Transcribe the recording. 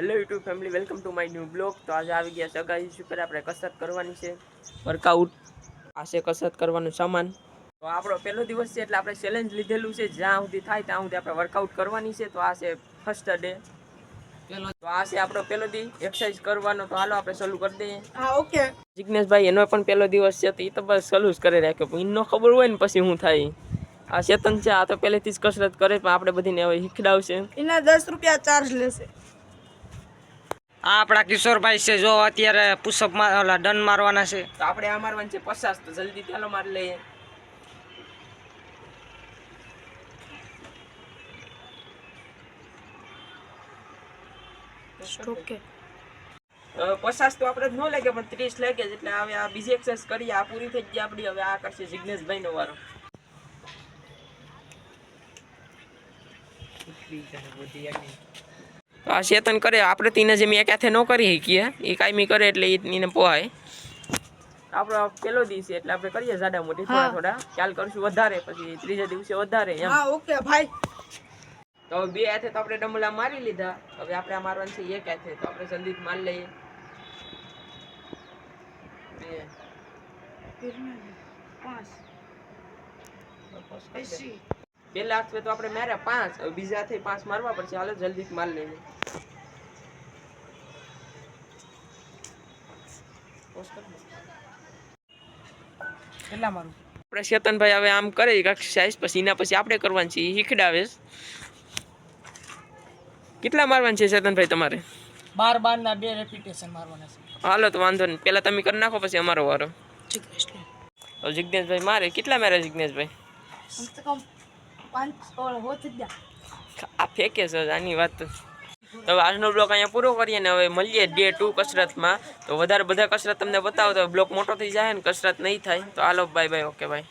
Hello YouTube family, welcome to my new blog. તો આજે આવી ગયા સગાઈ ઉપર આપણે કસરત કરવાની છે, વર્કઆઉટ. આ છે કસરત કરવાનું સામાન. તો આપણો પહેલો દિવસ છે એટલે આપણે ચેલેન્જ લીધેલું છે, જ્યાં સુધી થાય ત્યાં સુધી આપણે વર્કઆઉટ કરવાની છે. તો આ છે ફર્સ્ટ ડે. તો આ છે આપણો પહેલો દી એક્સરસાઇઝ કરવાનો. તો હાલો આપણે ચાલુ કરી દઈએ. હા, ઓકે. જિગ્નેશભાઈ એનો પણ પહેલો દિવસ છે, તો એ તો બસ ચાલુ જ કરી રાખ્યો. એનો ખબર હોય ને પછી શું થાય. આ ચેતન છે, આ તો પહેલેથી જ કસરત કરે, પણ આપણે બધીને હવે શીખડાવશે. એના 10 રૂપિયા ચાર્જ લેશે. આ આપણા કિશોરભાઈ છે, જો અત્યારે પુશઅપ ઓલા ડન મારવાના છે. તો આપણે આ મારવાનું છે 50. તો જલ્દી ચાલો મારી લઈએ. ઓકે. 50 તો આપણે ન લાગે, પણ 30 લાગે. એટલે હવે આ બીજી એક્સરસાઇઝ કરીએ. આ પૂરી થઈ ગઈ આપણી. હવે આ કરશે જિગ્નેશભાઈ નો વારો. તો આ ચેતન કરે, આપણે તીને જેમ એક હાથે ન કરી શકીએ, એ કાયમી કરે એટલે એને પોહાય. આપણો પેલો દિવસ છે એટલે આપણે કરીએ જાડા મોટી, થોડા થોડા. ખ્યાલ કરશું વધારે, પછી ત્રીજા દિવસે વધારે એમ. હા, ઓકે ભાઈ. તો બે હાથે તો આપણે ડમલા મારી લીધા. હવે આપણે આ મારવાનું છે એક હાથે. તો આપણે જલ્દી મારી લઈએ. પેલા હાથે તો આપણે માર્યા 5. હવે બીજા હાથે 5 મારવા પડશે. હાલો જલ્દી મારી લઈએ. કેટલા મારું? આપણે ચેતનભાઈ હવે આમ કરે એક્સરસાઇઝ, પછી એના પછી આપણે કરવાની છે, એ શીખડાવે. કેટલા મારવાનું છે ચેતનભાઈ તમારે? 12 ના 2 રેપિટેશન મારવાના છે. હાલો તો વાંધો નહીં, પેલા તમે કરી નાખો પછી અમારો વારો. જિગ્નેશભાઈ મારે. કેટલા માર્યા જિગ્નેશભાઈ? આ ફેંકે છે આની વાત. તો હવે આજનો બ્લોગ અહીંયા પૂરો કરીએ ને હવે મળીએ ડે 2 કસરતમાં. તો વધારે બધા કસરત તમને બતાવો તો બ્લોગ મોટો થઈ જાય ને કસરત નહીં થાય. તો હાલો બાય બાય, ઓકે બાય.